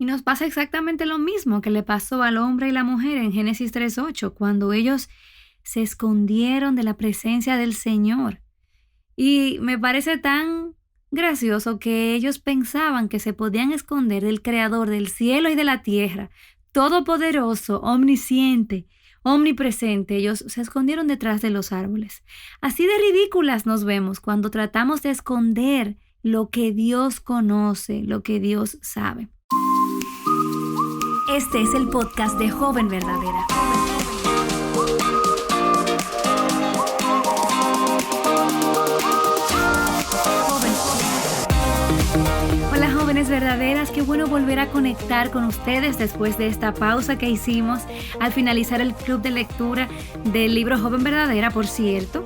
Y nos pasa exactamente lo mismo que le pasó al hombre y la mujer en Génesis 3:8, cuando ellos se escondieron de la presencia del Señor. Y me parece tan gracioso que ellos pensaban que se podían esconder del Creador del cielo y de la tierra, todopoderoso, omnisciente, omnipresente. Ellos se escondieron detrás de los árboles. Así de ridículas nos vemos cuando tratamos de esconder lo que Dios conoce, lo que Dios sabe. Este es el podcast de Joven Verdadera. Hola jóvenes verdaderas, qué bueno volver a conectar con ustedes después de esta pausa que hicimos al finalizar el club de lectura del libro Joven Verdadera, por cierto.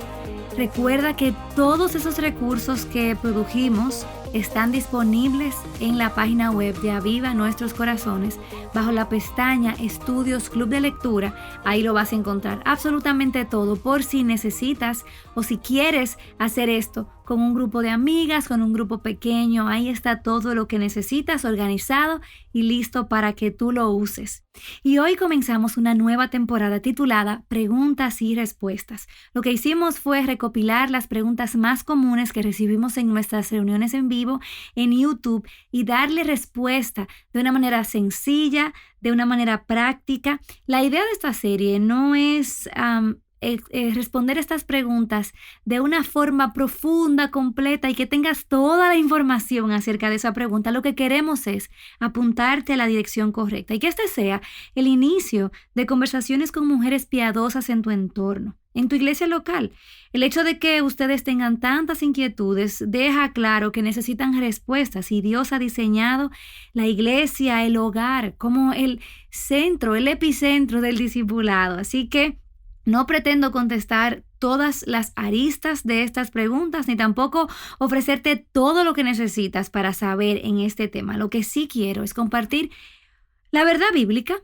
Recuerda que todos esos recursos que produjimos están disponibles en la página web de Aviva Nuestros Corazones, bajo la pestaña Estudios Club de Lectura. Ahí lo vas a encontrar absolutamente todo, por si necesitas o si quieres hacer esto con un grupo de amigas, con un grupo pequeño. Ahí está todo lo que necesitas organizado y listo para que tú lo uses. Y hoy comenzamos una nueva temporada titulada Preguntas y Respuestas. Lo que hicimos fue recopilar las preguntas más comunes que recibimos en nuestras reuniones en vivo en YouTube y darle respuesta de una manera sencilla, de una manera práctica. La idea de esta serie no es responder estas preguntas de una forma profunda, completa y que tengas toda la información acerca de esa pregunta. Lo que queremos es apuntarte a la dirección correcta y que este sea el inicio de conversaciones con mujeres piadosas en tu entorno, en tu iglesia local. El hecho de que ustedes tengan tantas inquietudes deja claro que necesitan respuestas y Dios ha diseñado la iglesia, el hogar, como el centro, el epicentro del discipulado. Así que no pretendo contestar todas las aristas de estas preguntas, ni tampoco ofrecerte todo lo que necesitas para saber en este tema. Lo que sí quiero es compartir la verdad bíblica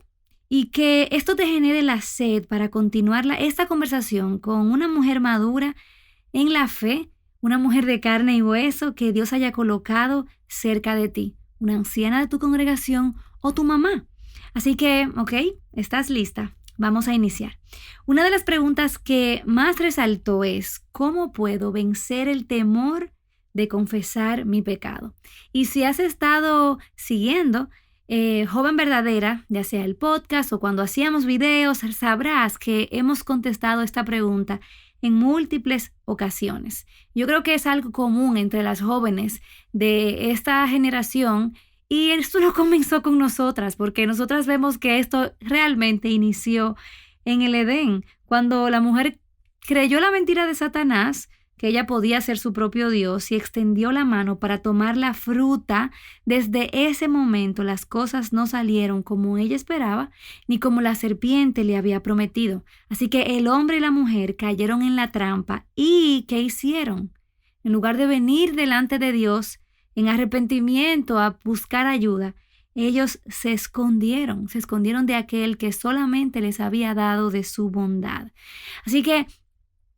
y que esto te genere la sed para continuar esta conversación con una mujer madura en la fe, una mujer de carne y hueso que Dios haya colocado cerca de ti, una anciana de tu congregación o tu mamá. Así que, ¿estás lista? Vamos a iniciar. Una de las preguntas que más resaltó es: ¿cómo puedo vencer el temor de confesar mi pecado? Y si has estado siguiendo Joven Verdadera, ya sea el podcast o cuando hacíamos videos, sabrás que hemos contestado esta pregunta en múltiples ocasiones. Yo creo que es algo común entre las jóvenes de esta generación. Y esto no comenzó con nosotras, porque nosotras vemos que esto realmente inició en el Edén, cuando la mujer creyó la mentira de Satanás, que ella podía ser su propio Dios, y extendió la mano para tomar la fruta. Desde ese momento las cosas no salieron como ella esperaba, ni como la serpiente le había prometido. Así que el hombre y la mujer cayeron en la trampa. ¿Y qué hicieron? En lugar de venir delante de Dios en arrepentimiento a buscar ayuda, ellos se escondieron de aquel que solamente les había dado de su bondad. Así que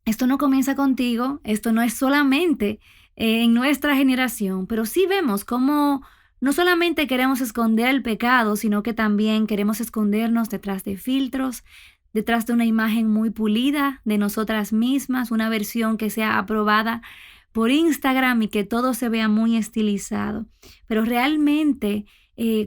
esto no comienza contigo, esto no es solamente en nuestra generación, pero sí vemos cómo no solamente queremos esconder el pecado, sino que también queremos escondernos detrás de filtros, detrás de una imagen muy pulida de nosotras mismas, una versión que sea aprobada por Instagram y que todo se vea muy estilizado. Pero realmente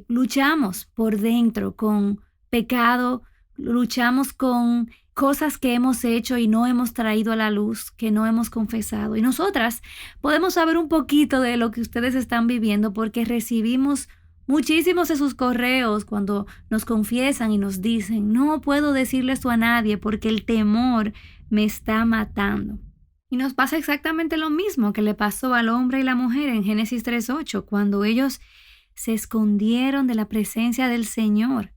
luchamos por dentro con pecado, luchamos con cosas que hemos hecho y no hemos traído a la luz, que no hemos confesado. Y nosotras podemos saber un poquito de lo que ustedes están viviendo porque recibimos muchísimos de sus correos cuando nos confiesan y nos dicen: no puedo decirle esto a nadie porque el temor me está matando. Y nos pasa exactamente lo mismo que le pasó al hombre y la mujer en Génesis 3:8, cuando ellos se escondieron de la presencia del Señor.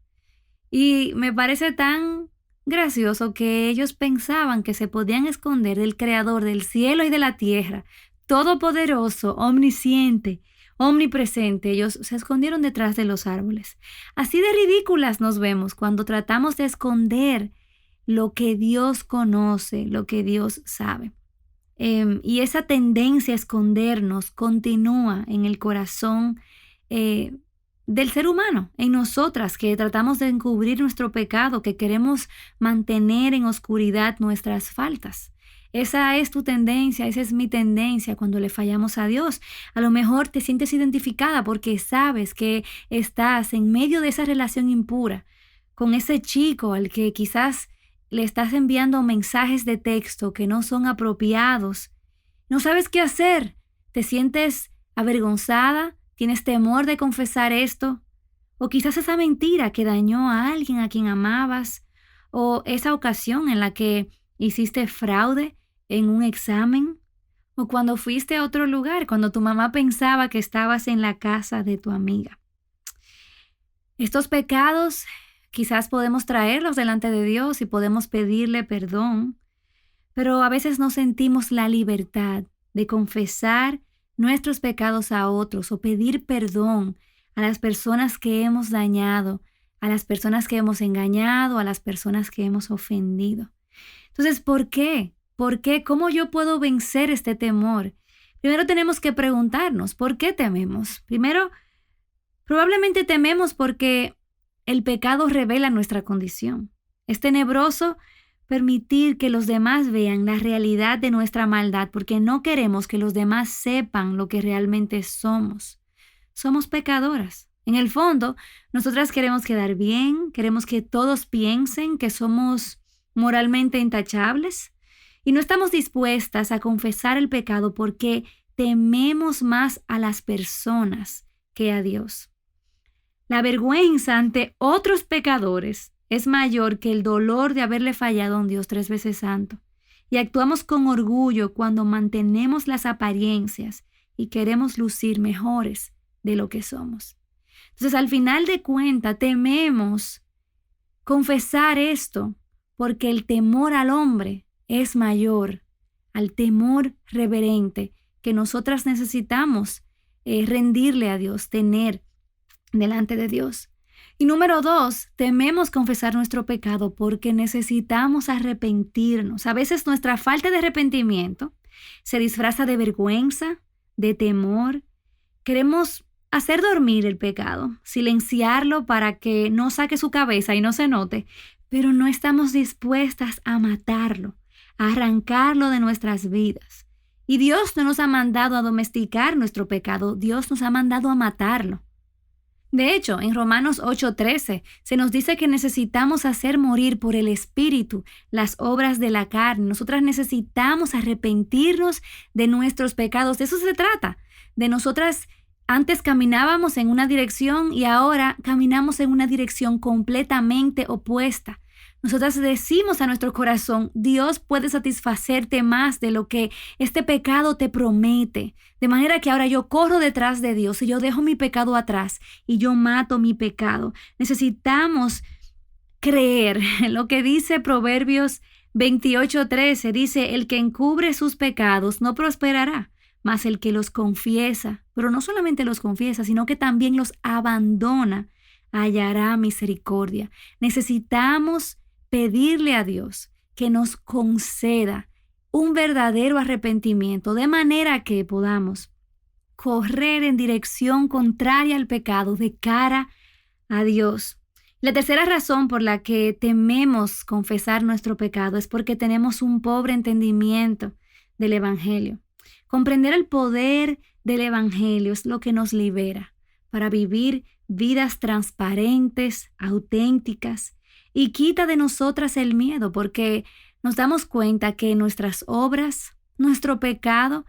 Y me parece tan gracioso que ellos pensaban que se podían esconder del Creador del cielo y de la tierra, todopoderoso, omnisciente, omnipresente. Ellos se escondieron detrás de los árboles. Así de ridículas nos vemos cuando tratamos de esconder lo que Dios conoce, lo que Dios sabe. Y esa tendencia a escondernos continúa en el corazón del ser humano, en nosotras que tratamos de encubrir nuestro pecado, que queremos mantener en oscuridad nuestras faltas. Esa es tu tendencia, esa es mi tendencia cuando le fallamos a Dios. A lo mejor te sientes identificada porque sabes que estás en medio de esa relación impura con ese chico al que quizás le estás enviando mensajes de texto que no son apropiados. No sabes qué hacer, te sientes avergonzada, tienes temor de confesar esto, o quizás esa mentira que dañó a alguien a quien amabas, o esa ocasión en la que hiciste fraude en un examen, o cuando fuiste a otro lugar, cuando tu mamá pensaba que estabas en la casa de tu amiga. Estos pecados quizás podemos traerlos delante de Dios y podemos pedirle perdón, pero a veces no sentimos la libertad de confesar nuestros pecados a otros o pedir perdón a las personas que hemos dañado, a las personas que hemos engañado, a las personas que hemos ofendido. Entonces, ¿por qué? ¿Por qué? ¿Cómo yo puedo vencer este temor? Primero tenemos que preguntarnos, ¿por qué tememos? Primero, probablemente tememos porque el pecado revela nuestra condición. Es tenebroso permitir que los demás vean la realidad de nuestra maldad porque no queremos que los demás sepan lo que realmente somos. Somos pecadoras. En el fondo, nosotras queremos quedar bien, queremos que todos piensen que somos moralmente intachables y no estamos dispuestas a confesar el pecado porque tememos más a las personas que a Dios. La vergüenza ante otros pecadores es mayor que el dolor de haberle fallado a un Dios 3 veces santo. Y actuamos con orgullo cuando mantenemos las apariencias y queremos lucir mejores de lo que somos. Entonces, al final de cuentas, tememos confesar esto porque el temor al hombre es mayor al temor reverente que nosotras necesitamos rendirle a Dios, tener delante de Dios. Y número 2, tememos confesar nuestro pecado porque necesitamos arrepentirnos. A veces nuestra falta de arrepentimiento se disfraza de vergüenza, de temor. Queremos hacer dormir el pecado, silenciarlo para que no saque su cabeza y no se note, pero no estamos dispuestas a matarlo, a arrancarlo de nuestras vidas. Y Dios no nos ha mandado a domesticar nuestro pecado, Dios nos ha mandado a matarlo. De hecho, en Romanos 8:13 se nos dice que necesitamos hacer morir por el Espíritu las obras de la carne. Nosotras necesitamos arrepentirnos de nuestros pecados. De eso se trata. De nosotras antes caminábamos en una dirección y ahora caminamos en una dirección completamente opuesta. Nosotras decimos a nuestro corazón, Dios puede satisfacerte más de lo que este pecado te promete. De manera que ahora yo corro detrás de Dios y yo dejo mi pecado atrás y yo mato mi pecado. Necesitamos creer en lo que dice Proverbios 28:13. Dice, el que encubre sus pecados no prosperará, mas el que los confiesa, pero no solamente los confiesa, sino que también los abandona, hallará misericordia. Necesitamos pedirle a Dios que nos conceda un verdadero arrepentimiento, de manera que podamos correr en dirección contraria al pecado de cara a Dios. La tercera razón por la que tememos confesar nuestro pecado es porque tenemos un pobre entendimiento del Evangelio. Comprender el poder del Evangelio es lo que nos libera para vivir vidas transparentes, auténticas, y quita de nosotras el miedo porque nos damos cuenta que nuestras obras, nuestro pecado,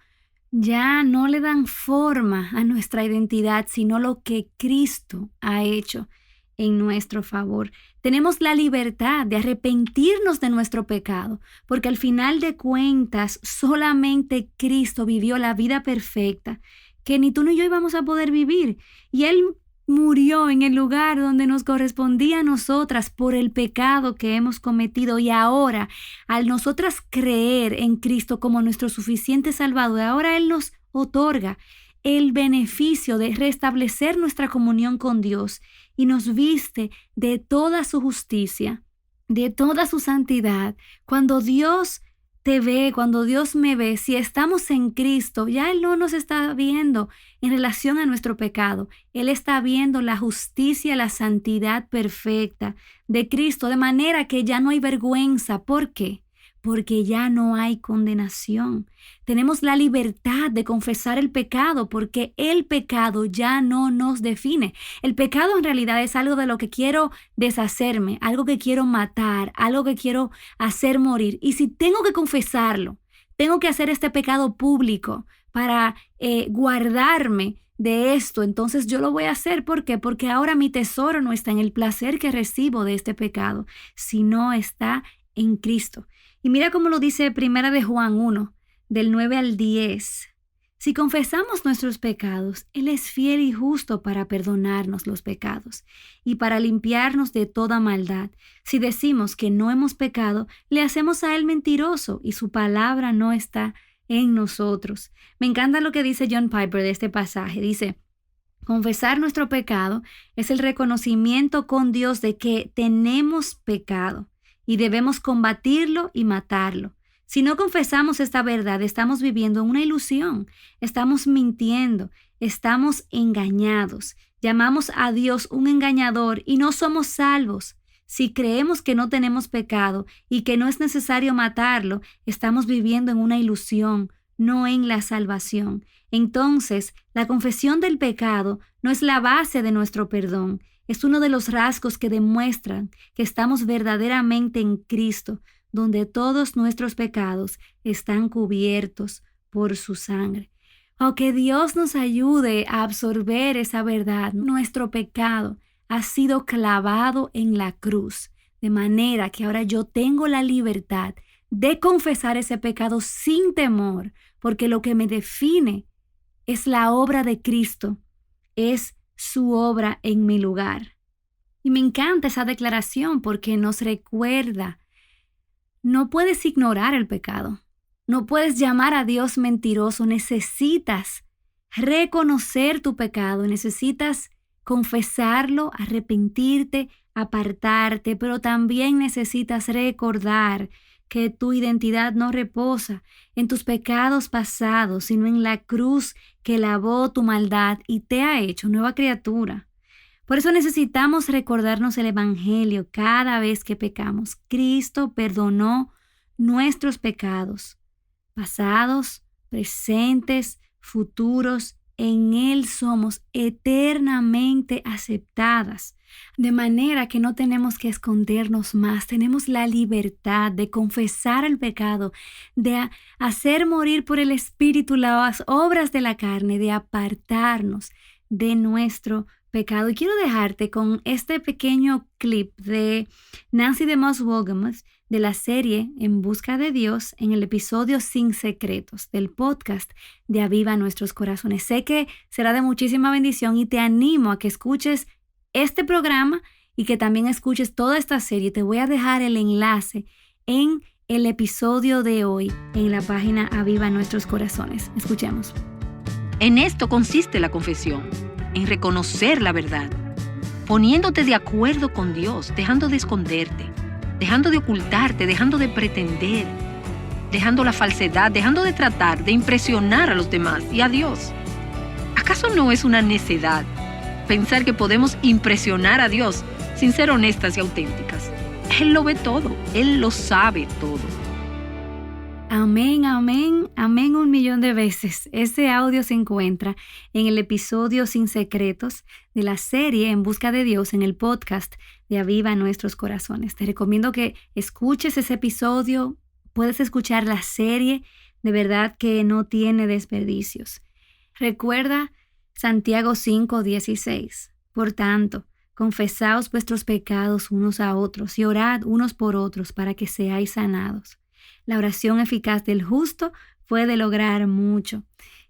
ya no le dan forma a nuestra identidad, sino lo que Cristo ha hecho en nuestro favor. Tenemos la libertad de arrepentirnos de nuestro pecado, porque al final de cuentas solamente Cristo vivió la vida perfecta que ni tú ni yo íbamos a poder vivir. Y Él murió en el lugar donde nos correspondía a nosotras por el pecado que hemos cometido. Y ahora, al nosotras creer en Cristo como nuestro suficiente Salvador, ahora Él nos otorga el beneficio de restablecer nuestra comunión con Dios y nos viste de toda su justicia, de toda su santidad. Cuando Dios te ve, cuando Dios me ve, si estamos en Cristo, ya Él no nos está viendo en relación a nuestro pecado. Él está viendo la justicia, la santidad perfecta de Cristo, de manera que ya no hay vergüenza. ¿Por qué? Porque ya no hay condenación. Tenemos la libertad de confesar el pecado porque el pecado ya no nos define. El pecado en realidad es algo de lo que quiero deshacerme, algo que quiero matar, algo que quiero hacer morir. Y si tengo que confesarlo, tengo que hacer este pecado público para guardarme de esto, entonces yo lo voy a hacer. ¿Por qué? Porque ahora mi tesoro no está en el placer que recibo de este pecado, sino está en Cristo. Y mira cómo lo dice Primera de Juan 1, del 9 al 10. Si confesamos nuestros pecados, Él es fiel y justo para perdonarnos los pecados y para limpiarnos de toda maldad. Si decimos que no hemos pecado, le hacemos a Él mentiroso y su palabra no está en nosotros. Me encanta lo que dice John Piper de este pasaje. Dice: confesar nuestro pecado es el reconocimiento con Dios de que tenemos pecado y debemos combatirlo y matarlo. Si no confesamos esta verdad, estamos viviendo una ilusión, estamos mintiendo, estamos engañados. Llamamos a Dios un engañador y no somos salvos. Si creemos que no tenemos pecado y que no es necesario matarlo, estamos viviendo en una ilusión, no en la salvación. Entonces, la confesión del pecado no es la base de nuestro perdón. Es uno de los rasgos que demuestran que estamos verdaderamente en Cristo, donde todos nuestros pecados están cubiertos por su sangre. Oh, que Dios nos ayude a absorber esa verdad. Nuestro pecado ha sido clavado en la cruz, de manera que ahora yo tengo la libertad de confesar ese pecado sin temor, porque lo que me define es la obra de Cristo, es su obra en mi lugar. Y me encanta esa declaración porque nos recuerda: no puedes ignorar el pecado, no puedes llamar a Dios mentiroso, necesitas reconocer tu pecado, necesitas confesarlo, arrepentirte, apartarte, pero también necesitas recordar que tu identidad no reposa en tus pecados pasados, sino en la cruz que lavó tu maldad y te ha hecho nueva criatura. Por eso necesitamos recordarnos el Evangelio cada vez que pecamos. Cristo perdonó nuestros pecados, pasados, presentes, futuros. En Él somos eternamente aceptadas, de manera que no tenemos que escondernos más. Tenemos la libertad de confesar el pecado, de hacer morir por el Espíritu las obras de la carne, de apartarnos de nuestro pecado. Y quiero dejarte con este pequeño clip de Nancy DeMoss Wolgemuth de la serie En Busca de Dios, en el episodio Sin Secretos del podcast de Aviva Nuestros Corazones. Sé que será de muchísima bendición y te animo a que escuches este programa y que también escuches toda esta serie. Te voy a dejar el enlace en el episodio de hoy en la página Aviva Nuestros Corazones. Escuchemos. En esto consiste la confesión, en reconocer la verdad, poniéndote de acuerdo con Dios, dejando de esconderte, dejando de ocultarte, dejando de pretender, dejando la falsedad, dejando de tratar de impresionar a los demás y a Dios. ¿Acaso no es una necedad pensar que podemos impresionar a Dios sin ser honestas y auténticas? Él lo ve todo, Él lo sabe todo. Amén, amén, amén 1,000,000 de veces. Ese audio se encuentra en el episodio Sin Secretos de la serie En Busca de Dios en el podcast de Aviva Nuestros Corazones. Te recomiendo que escuches ese episodio. Puedes escuchar la serie, de verdad que no tiene desperdicios. Recuerda Santiago 5:16. Por tanto, confesaos vuestros pecados unos a otros y orad unos por otros para que seáis sanados. La oración eficaz del justo puede lograr mucho.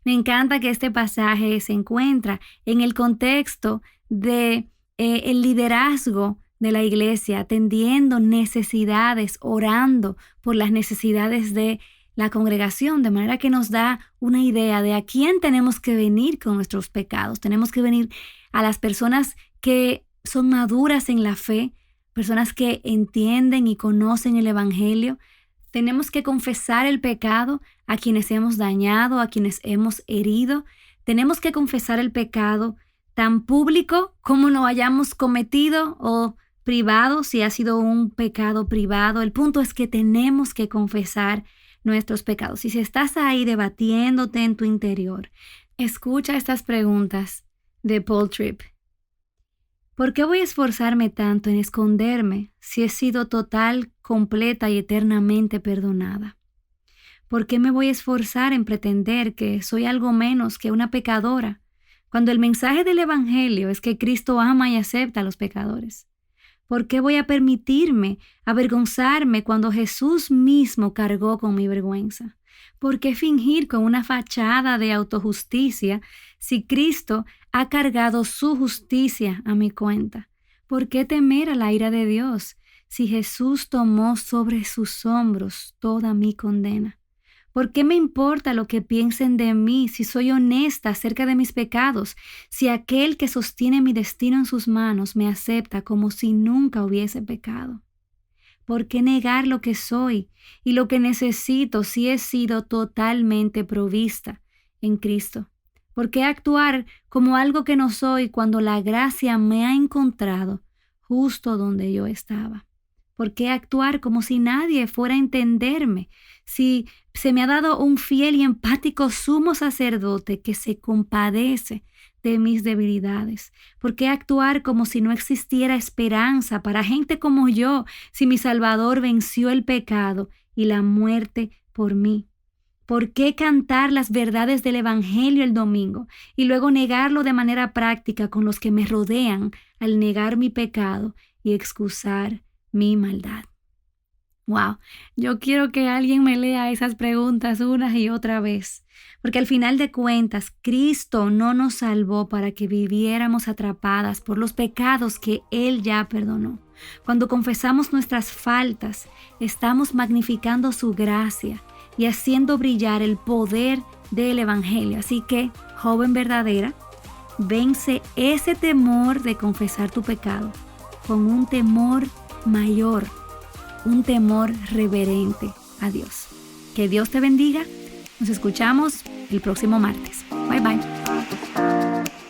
Me encanta que este pasaje se encuentra en el contexto de el liderazgo de la iglesia, atendiendo necesidades, orando por las necesidades de la congregación, de manera que nos da una idea de a quién tenemos que venir con nuestros pecados. Tenemos que venir a las personas que son maduras en la fe, personas que entienden y conocen el Evangelio. Tenemos que confesar el pecado a quienes hemos dañado, a quienes hemos herido. Tenemos que confesar el pecado tan público como lo hayamos cometido o privado, si ha sido un pecado privado. El punto es que tenemos que confesar nuestros pecados. Y si estás ahí debatiéndote en tu interior, escucha estas preguntas de Paul Tripp. ¿Por qué voy a esforzarme tanto en esconderme si he sido total, completa y eternamente perdonada? ¿Por qué me voy a esforzar en pretender que soy algo menos que una pecadora, cuando el mensaje del Evangelio es que Cristo ama y acepta a los pecadores? ¿Por qué voy a permitirme avergonzarme cuando Jesús mismo cargó con mi vergüenza? ¿Por qué fingir con una fachada de autojusticia si Cristo ha cargado su justicia a mi cuenta? ¿Por qué temer a la ira de Dios si Jesús tomó sobre sus hombros toda mi condena? ¿Por qué me importa lo que piensen de mí si soy honesta acerca de mis pecados, si aquel que sostiene mi destino en sus manos me acepta como si nunca hubiese pecado? ¿Por qué negar lo que soy y lo que necesito si he sido totalmente provista en Cristo? ¿Por qué actuar como algo que no soy cuando la gracia me ha encontrado justo donde yo estaba? ¿Por qué actuar como si nadie fuera a entenderme si se me ha dado un fiel y empático sumo sacerdote que se compadece de mis debilidades? ¿Por qué actuar como si no existiera esperanza para gente como yo si mi Salvador venció el pecado y la muerte por mí? ¿Por qué cantar las verdades del Evangelio el domingo y luego negarlo de manera práctica con los que me rodean al negar mi pecado y excusar mi maldad? Wow, yo quiero que alguien me lea esas preguntas una y otra vez, porque al final de cuentas, Cristo no nos salvó para que viviéramos atrapadas por los pecados que Él ya perdonó. Cuando confesamos nuestras faltas, estamos magnificando su gracia y haciendo brillar el poder del Evangelio. Así que, joven verdadera, vence ese temor de confesar tu pecado con un temor mayor, un temor reverente a Dios. Que Dios te bendiga. Nos escuchamos el próximo martes. Bye bye.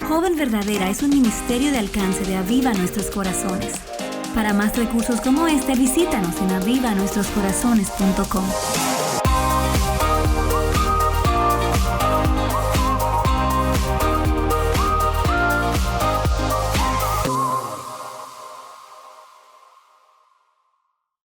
Joven Verdadera es un ministerio de alcance de Aviva Nuestros Corazones. Para más recursos como este, visítanos en avivanuestroscorazones.com.